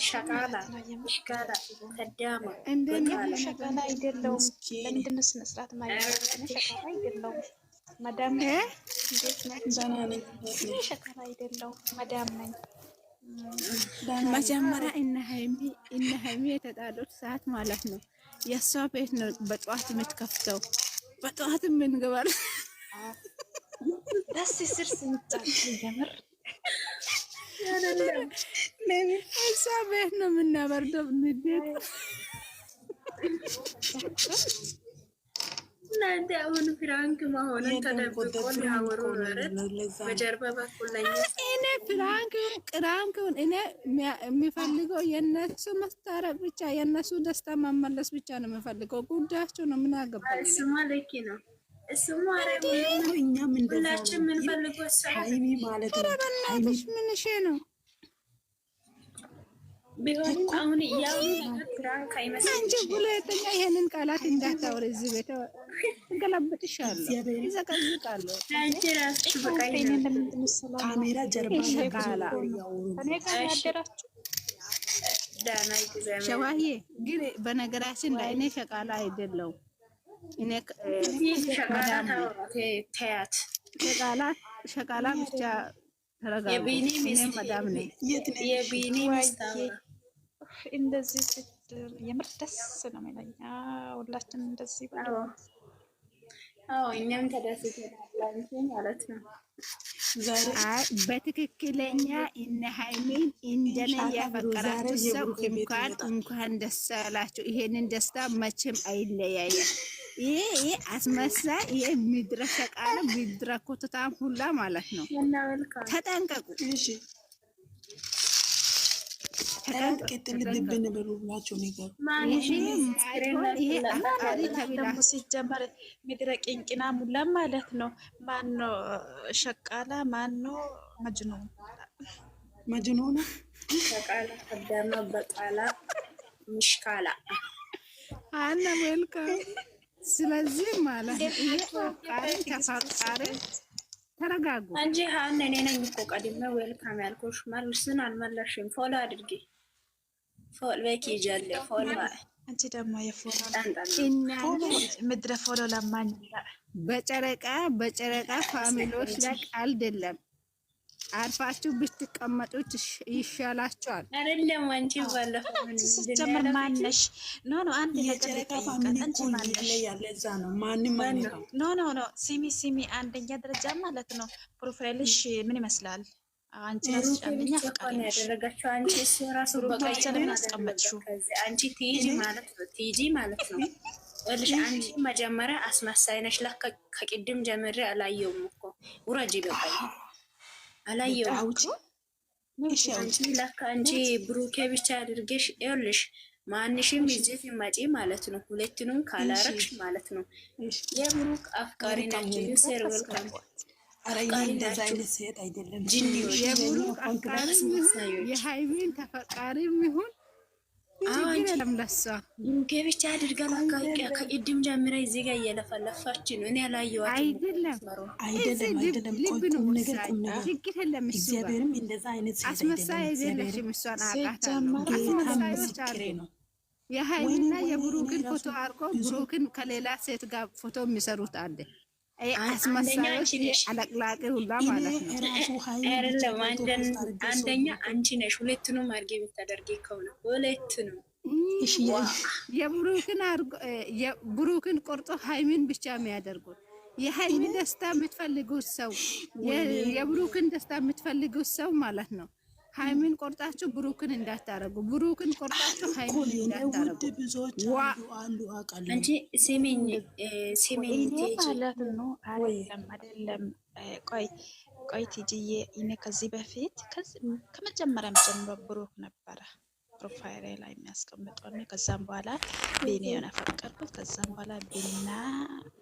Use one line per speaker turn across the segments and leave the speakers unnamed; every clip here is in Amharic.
ሸቃላ ሽቃላ ከዳማ
እንደኔ ሸቃላ አይደለሁም። ለምንድን ነው ስነ ስርዓት ማለት ነው? ሸቃላ አይደለሁም። መዳም እንዴት ናችሁ? ሸቃላ አይደለሁም። መዳም ነኝ።
መጀመሪያ እነ ሀይሚ የተጣሉት ሰዓት ማለት ነው። የእሷ ቤት ነው በጠዋት የምትከፍተው። በጠዋት የምንገባል
ደስ ስር ስንጣት ጀምር
እሷ ቤት ነው የምናበርደው። ንዴት
እናንተ አሁን ፍራንክ መሆኑን ተደብቆ ሊያወሩ በጀርባ በኩል ላይ
እኔ ፍራንክን እኔ የሚፈልገው የነሱ መስታረቅ ብቻ፣ የነሱ ደስታ መመለስ ብቻ ነው የሚፈልገው። ጉዳያቸው ነው። ምን አገባኝ?
እሱማ ልክ ነው። እሱማ
እኛም
ሁላችን የምንፈልገው
ሀይሚ ማለት ነው።
በእናትሽ ምን ነው
ቢሆንም አሁን ያው ፍራንክ አይመስልም።
አንቺ ሁለተኛ ይሄንን ቃላት እንዳታወሪ እዚህ ቤት ገለብጥሻለሁ፣ ይዘቀዝቃለሁ።
አንቺ ራስሽ በቃ
ካሜራ ጀርባ
ሸቃላ
እኔ ጋር ያደራችሁ
ዳና ይዘም
ሸዋዬ ግን በነገራችን ላይ እኔ ሸቃላ አይደለሁም። እኔ
ሸቃላ ተያት
ሸቃላ ብቻ ተረጋጉ።
የቢኒ ሚስት
መዳም ነኝ።
የቢኒ ሚስት
እንደዚህ ስትል የምር ደስ ነው የሚለኝ። ሁላችንም እንደዚህ ባለው
እኛም ተደስተናል ማለት ነው።
በትክክለኛ እነ ሀይሚን እንደኔ ያፈቀራችሁ ሰው እንኳን ደስ አላችሁ። ይሄንን ደስታ መቼም አይለያየም። ይሄ አስመሳይ፣ ይሄ ምድረ ሸቃላ፣ ምድረ ኮተታም ሁላ ማለት ነው። ተጠንቀቁ።
ደግሞ ሲጀመር ምድረ ቂንቂና ሙላ ማለት ነው። ማነው ሸቃላ? ማነው
መጅኑን?
ሸቃላ ከዳማ በቃላ ምሽካላ
አና ዌልካም። ስለዚህ ማለት ይሄ አፍቃሪ ተፈቃሪ ተረጋጉ
እንጂ ሀን እኔ ነኝ እኮ ቀድሜ ዌልካም ያልኩሽ። መልስን አልመለሽም። ፎሎ አድርጊ። ፎሎ በቂ ጀለ ፎሎ
አንቺ ደግሞ የፎሎ
እና
ምድረ ፎሎ ለማኝ
በጨረቃ ፋሚሊዎች ላይ አይደለም። አርፋችሁ ብትቀመጡት ይሻላችኋል።
አይደለም አንቺ ባለፈው ምን
ጀመር ማነሽ? ኖ አንድ
የጨረቃ ፋሚሊ እኮ ይለያል። እዛ ነው ማንም አይነካም።
ኖ ሲሚ አንደኛ ደረጃ ማለት ነው። ፕሮፋይልሽ ምን ይመስላል? አንቺ ራስሽ አንደኛ ፈቃድ
ያደረጋችሁ አንቺ እሱ ራሱ በቃ
ለምን አስቀመጥሽው?
አንቺ ቲጂ ማለት ነው። እልሽ አንቺ መጀመሪያ አስመሳይ ነሽ። ለካ ከቅድም ጀምሬ አላየውም እኮ ውረጅ ገባኝ አላየውም። አንቺ ለካ አንቺ ብሩኬ ብቻ አድርገሽ ይኸውልሽ፣ ማንሽም ይዘት ይመጪ ማለት ነው። ሁለቱንም ካላረክሽ ማለት ነው። የብሩክ አፍቃሪ ናቸው። ዩሰር ወልካም
እንደዛ አይነት ሴት አይደለም።
የብሩክ አፍቃሪ የሃይሚን ተፈቃሪም ይሁን ለምለሳ
ብሩኬ ብቻ አድርጋ ለካ ከቅድም ጀምራ እዚህ ጋር እየለፈለፋች ነው። እኔ ያላየኋት
አይደለም።
ችግር የለም።
እግዚአብሔርም እንደዛ አይነት ሴት
አስመሳይ አይደለሽም። እሷን አውቃታለሁ። አስመሳዮች አሉ። የሃይሚና የብሩክን ፎቶ አድርጎ ብሩክን ከሌላ ሴት ጋር ፎቶ የሚሰሩት አለ። አስመሳዮች አለቅላቂ ሁላ ማለት ነው።
አይደለም አንደኛ አንቺ ነሽ። ሁለቱንም አድርጌ ብታደርጊ ከሆነ ሁለቱንም
ብሩክን ቆርጦ ሃይሚን ብቻ የሚያደርጉት የሃይሚ ደስታ የምትፈልጉት ሰው፣ የብሩክን ደስታ የምትፈልጉት ሰው ማለት ነው። ሃይሚን ቆርጣችሁ ብሩክን እንዳታረጉ፣ ብሩክን ቆርጣችሁ ሃይሚን እንዳታረጉ።
አንቺ ሲሚኝ
ማለት ነው። አይደለም ቆይ ቲጂዬ፣ እኔ ከዚህ በፊት ከመጀመሪያም ጀምሮ ብሩክ ነበረ ፕሮፋይል ላይ የሚያስቀምጠው። ከዛም በኋላ ቤኒ የሆነ ፈቀድኩት። ከዛም በኋላ ቤኒና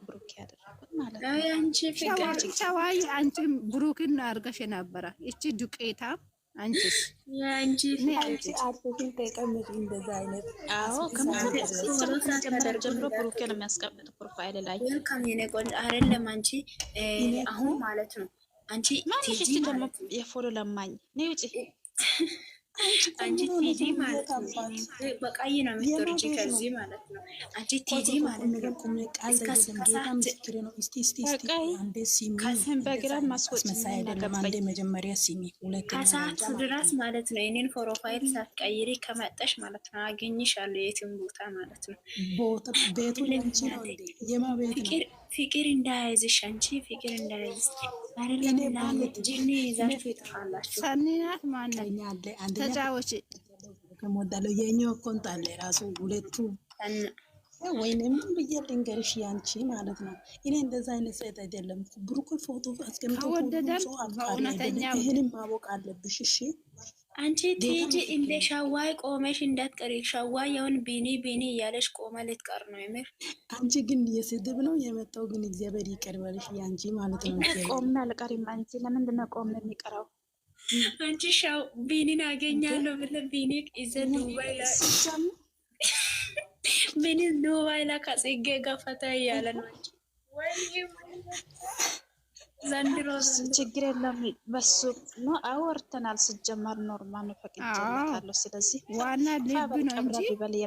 ብሩክ ያደረኩት ማለት ነው።
አንቺ
ሸዋይ አንቺ ብሩክን አርገሽ ነበረ። እቺ ዱቄታ አንቺስ
አንቺ
አርፈሽን ተቀመጪ። እንደዛ አይነት
ከመጀመሪያ ጀምሮ ብሩክን የሚያስቀምጥ ፕሮፋይል ላይ
ዌልካም የኔ ቆንጆ አይደለም። አንቺ አሁን ማለት ነው አንቺ
ማንሽ ደግሞ የፎሎ ለማኝ ነው። ውጪ
አንቺ ቲጂ ማለት ነው በቀይ ነው የምትወርጂ ከዚህ ማለት ነው። አንቺ ቲጂ ማለት ነው እስከ ከሰዓት ድረስ ማለት ነው። እኔን ፕሮፋይል ሳትቀይሪ ከመጠሽ ማለት ነው አገኝሻለሁ የትም ቦታ ማለት ነው። ፍቅር እንዳያይዝሽ አንቺ ፍቅር እንዳያይዝሽ ጅኒ ይዛችሁ ይጥፋላችሁ።
ሰኒናት ማነኛ ተጫዎች
ከሞዳለው የኛው ኮንት አለ ራሱ ሁለቱ ወይንም ብዬ ልንገርሽ ያንቺ ማለት ነው። እኔ እንደዛ አይነት ሴት አይደለም። ብሩክ ፎቶ አስቀምጦ
ከወደደም በእውነተኛ
ይሄንን ማወቅ አለብሽ። እሺ
አንቺ ቲጂ እንደ ሻዋይ ቆመሽ እንዳትቀሪ። ሻዋይ ያውን ቢኒ እያለሽ ቆመ ልትቀር ነው የምር።
አንቺ ግን የስድብ ነው የመጣው። ግን እግዚአብሔር ይቅር በልሽ ያንቺ ማለት ነው።
ቆመ አልቀሪም። አንቺ ለምንድን ነው ቆመ የሚቀረው?
አንቺ ሻው ቢኒን አገኛለሁ ብለህ ቢኒ ይዘን ዱባይ ላይ ቢኒ ዱባይ ላይ ከጽጌ ጋር ፈታ እያለ ነው። ዘንድሮ
ችግር የለም። በሱ ነው አወርተናል። ሲጀመር ኖርማል ነው ፈቅጄለታለሁ። ስለዚህ
ዋና ልብ ነው እንጂ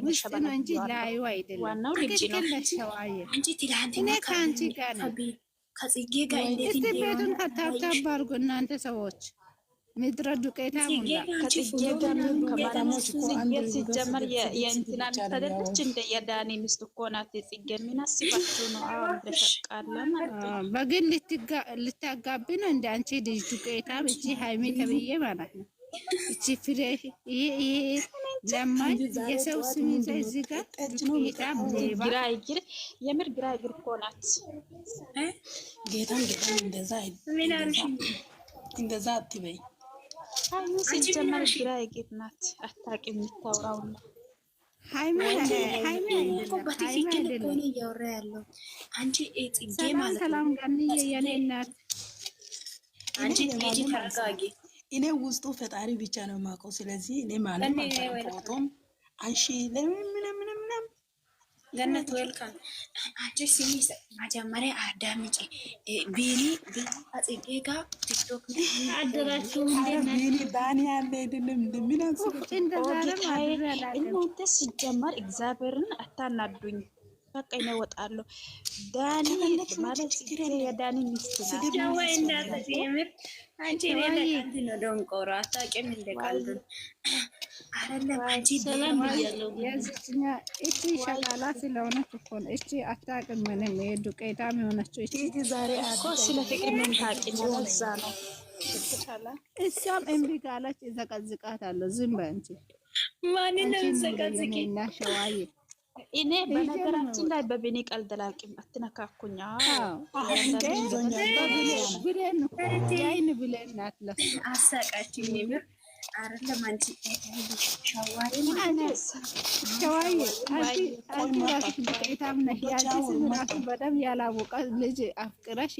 ውስጥ ነው እንጂ ላዩ አይደለም።
ዋናው ልጅ ነው።
አንቺ ትላንትና
ከአንቺ ጋር ነው
ከጽጌ ጋር እንዴት
እስቲ ቤቱን ታብታብ አድርጎ እናንተ ሰዎች ምድረ ዱቄታ ሙላ
ከጽጌ ጋር ሲጀመር የእንትና ሚስት አይደለች እንደ የዳኒ ሚስት እኮ ናት። ጽጌ ምን አስባችሁ ነው? አሁን ተሸቃለ ማለት ነው።
በግን ልታጋቢ ነው እንደ አንቺ ልጅ ዱቄታ እቺ ሃይሜ ተብዬ ማለት ነው። እቺ ፍሬ ይሄ ለማኝ የሰው ስም እዚህ ጋር ዱቄታ
ግራ ይግር የምር ግራ ይግር እኮ ናት።
ጌታን እንደዛ አትበይ።
ሃይሜ ሲጀመር ግራ ይግር ናት። አታውቂም የምታወራው ነው።
ሃይሜ
በትክክል እኮ ነው እያወራ ያለው። አንቺ ጽጌ ማለት ነው።
ሰላም ጋር የኔ እናት
አንቺ ቲጂ ተረጋጊ።
እኔ ውስጡ ፈጣሪ ብቻ ነው የማውቀው። ስለዚህ እኔ ማለት ፎቶም አንሺ ለምን
ገነት ዌልካም። አንቺ ሲሚ መጀመሪያ አዳምጪ። ቢኒ ጽጌ ጋር ቲክቶክ
አደራችሁ
ቢኒ ባኒ ያለ አይደለም ምን አንስቶ
እናንተ ሲጀመር እግዚአብሔርን አታናዱኝ። በቃ ይወጣለሁ። ዳኒ ማለት የዳኒ ሚስት ናት።
ወይ እናት የምር አንቺ ለቀንት ነው ደንቆሮ አታውቂም እንደቀልዱ አይደለም። አንቺ
ሰላም ይያለው ያዝኛ እቺ ሸቃላ ስለሆነች እኮ ነው። እቺ አታውቅም ምንም የዱቄታም የሆነችው እቺ
ዛሬ
እኮ ስለ ፍቅር ምን ታውቂ ነው? እዛ ነው
እሷም እምቢ ካለች እዘቀዝቃታለሁ። ዝም በይ አንቺ።
ማንንም ዘቀዝቂ
እና ሸዋዬ
እኔ በነገራችን ላይ በቢኒ ቀልድ አላውቅም። አትነካኩኝ።
ብሌን ብሌን ናት ለሱ
አሳቃችኝ የምር አይደለም። አንቺ ሸዋዬ
አንቺ ራስሽ ዱቄታም ነሽ። ያንቺ ስም ራሱ በደምብ ያላወቀ ልጅ አፍቅረሽ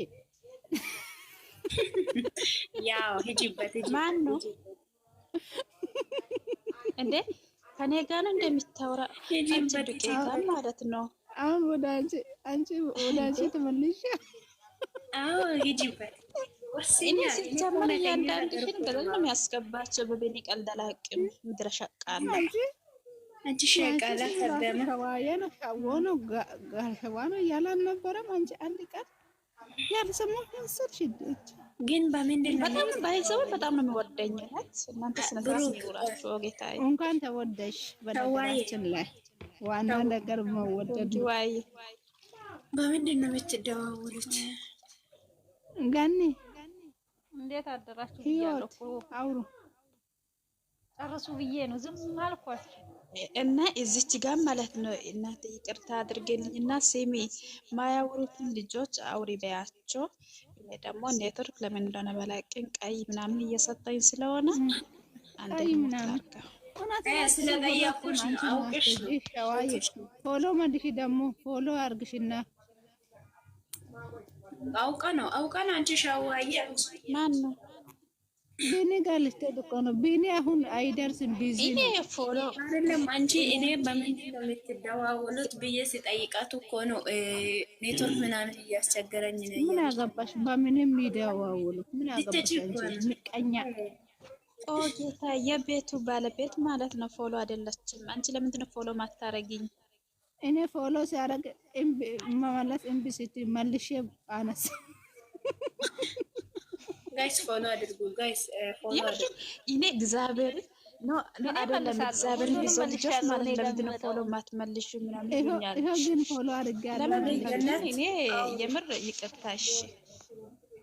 ያው ሂጂበት።
ማን ነው እንዴ? ከኔ ጋር ነው እንደምታወራ አንቺ ዱቄታ ማለት ነው።
አሁን ወደ አንቺ ተመልሼ
አዎ ሂጂበት።
እኔ ሲጀመር እያንዳንድሽን ገደል ነው የሚያስገባቸው። በቤኒ ቀልድ አላውቅም። ምድረ ሸቃላ
አንቺ ሸቃላ ከደም
ሸዋዬ ነው ሸዋ ነው ጋሸዋ ነው እያለ አልነበረም? አንቺ አንድ ቀን ያልሰማሁ መሰልሽ
ግን በምንድን ነው
በጣም ባይዘው በጣም ነው የሚወደኝ። እናንተ ስነስርዓት ይውላችሁ። ጌታዬ
እንኳን ተወደሽ። በነገራችን ላይ ዋና ነገር መወደድ።
ዋይ
በምንድን ነው የምትደዋወሉት?
ጋኒ
እንዴት አደራችሁ?
ህይወት አውሩ
ጨርሱ ብዬ ነው ዝም አልኳችሁ።
እና እዚች ጋር ማለት ነው እናንተ ይቅርታ አድርገልኝ እና ስሚ ማያወሩትን ልጆች አውሪ በያቸው። ደግሞ ኔትወርክ ለምን እንደሆነ በላቅን ቀይ ምናምን እየሰጠኝ ስለሆነ አንዴ ምናምን
ስለጠየኩሽ አውቅሽ
ፎሎ መልሽ። ደግሞ ፎሎ አርግሽና
አውቃ ነው አንቺ ሻዋዬ
ማን ነው
ቢኒ ጋር ልትሄድ እኮ ነው። ቢኒ አሁን አይደርስም። ቢዚ
እኔ ፎሎ
አይደለም አንቺ እኔ በምንድን ነው የምትደዋወሉት ብዬ ሲጠይቃት እኮ ነው ኔትወርክ ምናምን እያስቸገረኝ ነው።
ምን አገባሽ? በምንም ይደዋወሉ ምን አገባሽ? ምቀኛ
ኦ ጌታ፣ የቤቱ ባለቤት ማለት ነው። ፎሎ አይደለችም። አንቺ ለምንድን ነው ፎሎ ማታረጊኝ?
እኔ ፎሎ ሲያደርግ መመለስ እምቢ ስትይ መልሼ አነሳ።
ጋይስ ፎሎ አድርጉ ጋይስ ፎሎ አድርጉ።
እኔ እግዚአብሔር ነው አይደለም፣ እግዚአብሔር ብዙ ልጆች ማለት ለምንድን ነው ፎሎ ማትመልሹ ምናምን ይሉኛል።
ይሄ ግን ፎሎ አድርጋለሁ።
እኔ የምር ይቅርታሽ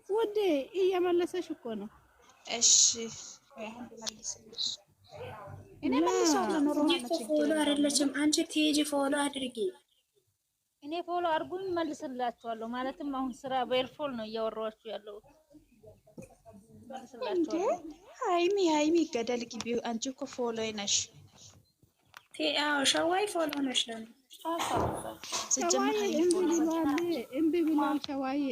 ውዴ እየመለሰሽ እኮ ነው።
እሺ እኔ መልሰዋለሁ። ኖርማል ነው።
ፎሎ አይደለችም። አንቺ ቲጂ ፎሎ አድርጊ።
እኔ ፎሎ አድርጉኝ መልስላችኋለሁ። ማለትም አሁን ስራ በኤርፎል ነው እያወራኋችሁ ያለው። መልስላችኋለሁ።
ሃይሚ ገደል ግቢ። አንቺ እኮ ፎሎ ነሽ።
አዎ ሸዋይ ፎሎ ነሽ ነው
ሸዋዬ እምቢ ብሏል። ሸዋዬ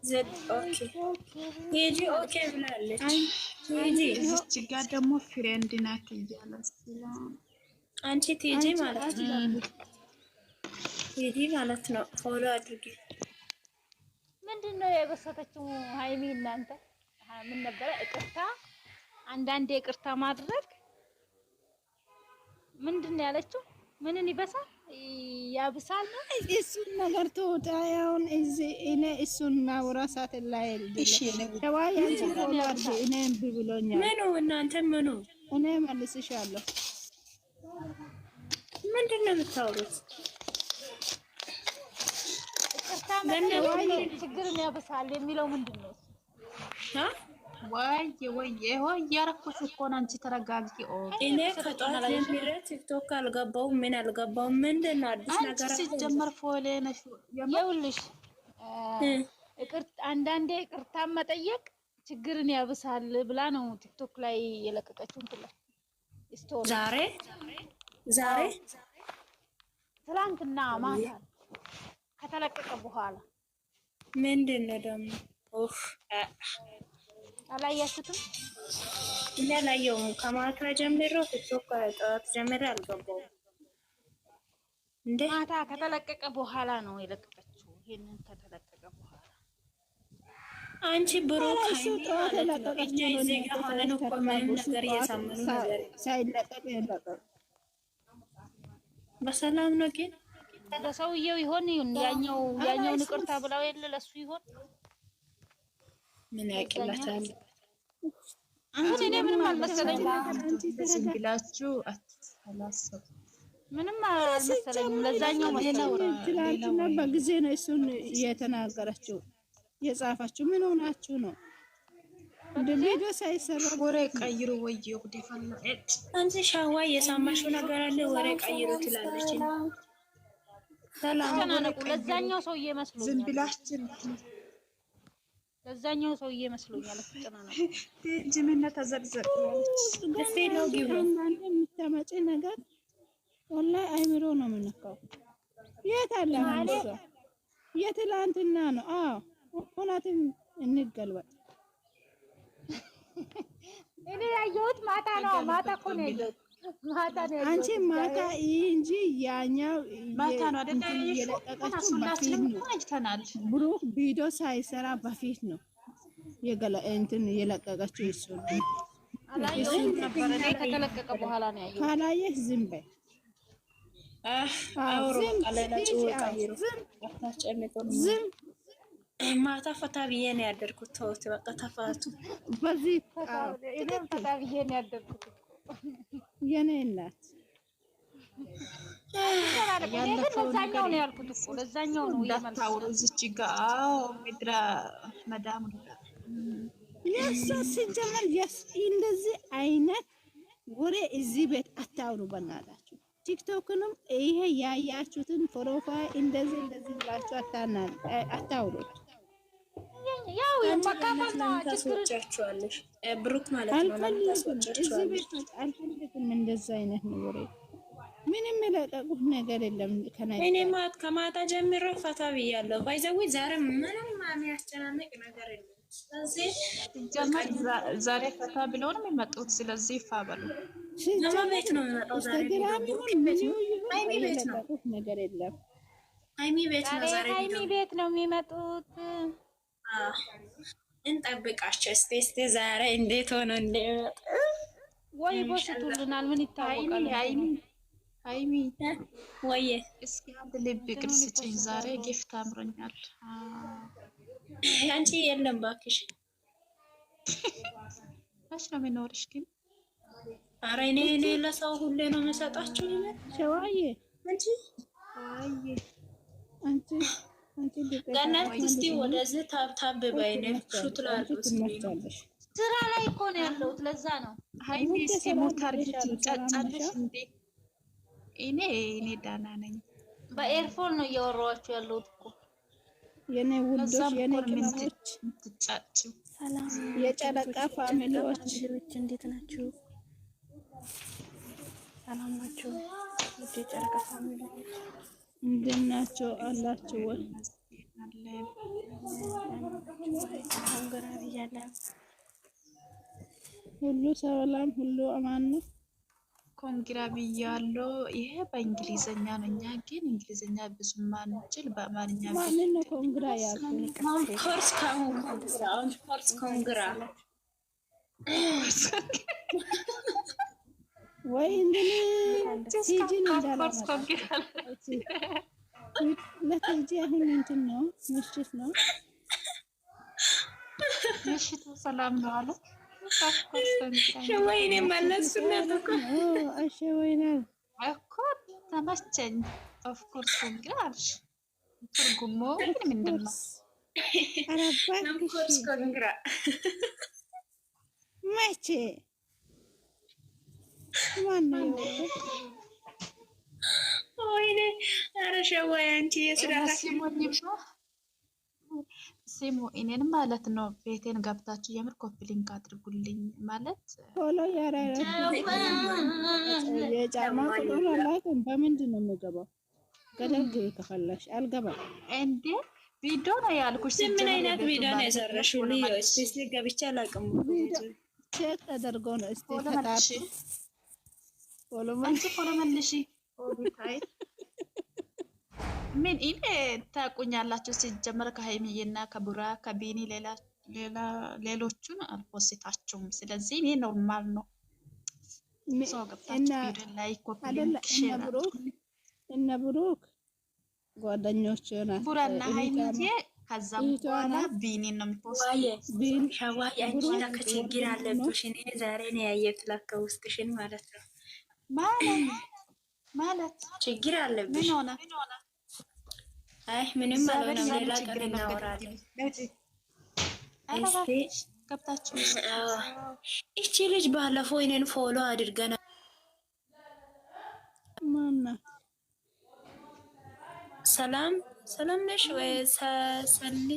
ዘድ ኦኬ ቲጂ ኦኬ ብላለች። ቲጂ
እዚች ጋር ደግሞ ፍሬንድ ናት እያለች
አንቺ ቲጂ ማለት ነው። ፎሎ አድርጊ።
ምንድነው የበሰተችው ሃይሚ? እናንተ ምን ነበረ? ይቅርታ፣ አንዳንዴ ይቅርታ ማድረግ ምንድነው ያለችው? ምንን ይበሳል ያብሳል ነው።
እሱን ነገር ተወጣያውን እኔ እሱን ማውራሳት ላይ እኔ እምቢ ብሎኛል።
ምኑ እናንተ ምኑ?
እኔ መልስሻለሁ።
ምንድን ነው የምታወሩት? ችግርን ያብሳል የሚለው ምንድን ነው?
ወይ ያረኩሽ እኮ ነው። አንቺ ተረጋጊ።
እኔ ከጧት ጀምሬ ቲክቶክ አልገባውም። ምን አልገባውም። ምንድን ነው አዲስ ነገር?
ሲጀመር ፎሌ ነሽ።
ይኸውልሽ አንዳንዴ ይቅርታ መጠየቅ ችግርን ያብሳል ብላ ነው ቲክቶክ ላይ የለቀቀችው።
ዛሬ
ትላንትና ማታ ከተለቀቀ በኋላ
ምንድን ነው ደግሞ?
አላያችሁትም?
እኔ አላየሁም። ከማታ ጀምሮ ቲክቶክ ከጠዋት ጀምሮ አልገባሁም። እንዴ
ማታ ከተለቀቀ በኋላ ነው የለቀቀችው። ይሄንን ከተለቀቀ በኋላ
አንቺ ብሩክ እኛ እዚህ ጋር ሆነን እኮ ምንም ነገር እየሰማን ነገር
ሳይለቀቅ የለቀቀ
በሰላም ነው። ግን
ለሰውየው ይሆን ያኛውን ይቅርታ ብላው የለ ለሱ ይሆን
ምን ያቅላታል?
አሁን እኔ ምንም አልመሰለኝም።
ዝም ብላችሁ አትሰላሰቡ።
ምንም አልመሰለኝም። ለዛኛው
ትላንትና በጊዜ ነው እሱን የተናገረችው የጻፈችው። ምን ሆናችሁ ነው? እንደ ቪዲዮ ሳይሰራ
ወሬ ቀይሩ። ወይ ጉዴ ፈላ።
አንቺ ሻዋ የሰማሽው ነገር አለ? ወሬ ቀይሩ ትላለች።
ሰላም ለዛኛው ሰውዬ መስሎኛል።
ዝም ብላችሁ
ለዛኛው ሰውዬ መስሎኛል። ተጨናነቁ
ጅምና ተዘርዘር
እስቲ ነው ግቡ።
እናንተ የምታመጪ ነገር ወላሂ አይምሮ ነው የምነካው። የት አለ አንተ? የትላንትና ነው። አዎ እውነትም እንገልበጥ።
እኔ ያየሁት ማታ ነው። ማታ እኮ ነው ያየሁት። ማታ ነው ያየሁት።
አንቺ ማታ እንጂ ያኛው
ማታ ነው አይደል?
የለቀቀችው ብሩክ ቪዲዮ ሳይሰራ በፊት ነው እንትን የለቀቀችው። እሱ
አላየሁም ነበር። እኔ ከተለቀቀ በኋላ ነው ያየሁት።
ካላየሽ ዝም በይ። ዝም
ማታ ፈታ ብዬ ነው ያደርኩት። ተውት በቃ ተፋቱ።
በዚህ
እኔም ፈታ ብዬ ነው ያደርኩት።
የኔ እናት
ለዛኛው ነው ያልኩት እኮ ለዛኛው ነው
እንዳታውሩ እዚች ጋ። አዎ ምድረ መዳም
የእሷ ሲጀመር እንደዚህ አይነት ወሬ እዚህ ቤት አታውሩ በእናታችሁ። ቲክቶክንም ይሄ ያያችሁትን ፕሮፋይል እንደዚህ ብላችሁ አታውሩ።
ያው የማካፈል ነው
ታስወጫችኋለሽ። ብሩክ ማለት ነው።
አልፈልግም እንደዚህ አይነት ወሬ። ምንም የለቀቁት ነገር የለም።
እኔ ከማታ ጀምሮ ፈታ ብያለሁ። ባይዘዊ ዛሬ ምንም የሚያስጨናንቅ ነገር የለም። ስለዚህ
ዛሬ ፈታ ብለው ነው የሚመጡት። ስለዚህ ይፋበሉ።
ቤት ነው የሚመጣው ዛሬ።
ሃይሚ ቤት ነው ነገር የለም።
ሃይሚ ቤት ነው ዛሬ።
ሃይሚ ቤት ነው የሚመጡት።
እንጠብቃቸው እስቲ ዛሬ እንዴት ሆኖ እንደሚመጣ
ወይ ቦስቱልናል። ምን ይታወቃል?
ሃይሚ
ወይ
እስኪ አንድ ልብ ቅርጽ ስጭኝ። ዛሬ ጊፍት አምሮኛል።
አንቺ የለም እባክሽ።
መች ነው የሚኖርሽ ግን?
ኧረ እኔ ለሰው ሁሌ ነው የምሰጣቸው።
ሸዋዬ አንቺ
ገነት እስቲ ወደዚህ ታብታብ በይነፍሹ ትላለች።
ስራ ላይ እኮ ነው ያለሁት፣ ለዛ ነው።
ሃይሚ እስኪ ሞት አርጊት ጫጫለሽ እንዴ? እኔ ዳና ነኝ።
በኤርፎን ነው እያወራኋችሁ ያለሁት እኮ
የኔ ውዶች፣ የኔ ቅመሞች፣
ትጫጭ
ሰላም የጨረቃ ፋሚሊዎች
እንዴት ናችሁ? ሰላም ናችሁ? የጨረቃ ፋሚሊዎች
እንዴት ናቸው? አላችሁ ወይ?
ኮንግራ ብያለሁ።
ሁሉ ሰላም፣ ሁሉ አማን ነው።
ኮንግራ ብያለሁ። ይሄ በእንግሊዘኛ ነው። እኛ ግን እንግሊዘኛ ብዙ ማንችል በአማርኛ
ማንን ነው ኮንግራ ያልኩት?
ኮርስ ኮንግራ
ወይ እንግዲህ ሲጂን እንዳላመጣ ለቲጂ አሁን እንትን ነው ምሽት ነው።
ምሽቱ ሰላም ነው አለ።
ሸወይኔ መለስኩለት እኮ
አሸወይና
እኮ ተመቸኝ። ኦፍ ኮርስ ኮንግራ አልሽ። ትርጉሙ ምንድን ነው?
ኮርስ ኮንግራ
መቼ ማነው?
ወይኔ ኧረ ሸዋዬ አንቺ የስራ
ሲሙ እኔን ማለት ነው። ቤቴን ገብታችሁ የምር ኮፒ ሊንክ አድርጉልኝ ማለት
ፎሎ የጫማ ቁጥር አላውቅም። በምንድን ነው የምገባው? ገደል ግቢ ከፈለሽ። አልገባም
እንዴ ቪዲዮ ነው ያልኩሽ።
ምን አይነት ቪዲዮ ነው የሰራሽው? ልዩ እስቲ ገብቼ አላውቅም።
ቼክ ተደርጎ ነው። እስቲ
ፎሎ መልሺ። ምን ኢኔ ታቁኛላችሁ? ሲጀመር ከሃይሚዬና ከቡራ ከቢኒ ሌሎቹን አልፖስታችሁም። ስለዚህ እኔ ኖርማል ነው። ሰው ገብታችሁ ቪዲዮ ላይ ኮፒ ሊንክ ሼር
እነ ብሩክ ጓደኞች ናቸው።
ቡራና ሃይሚዬ ከዛም በኋላ ቢኒን ነው የሚፖስት።
ሸዋዬ አንቺ ለካ ችግር አለብሽ። እኔ ዛሬ ነው ያየሁት ለካ ውስጥሽን ማለት ነው።
ማለት
ችግር አለብሽ።
ምን ሆነ?
አይ ምንም አልሆነም። ሌላ ቀን እናወራለን። እስቲ
ገብታችሁ
እቺ ልጅ ባለፈው እኔን ፎሎ አድርገና
ማናት?
ሰላም ነሽ ወይ? ሰሊ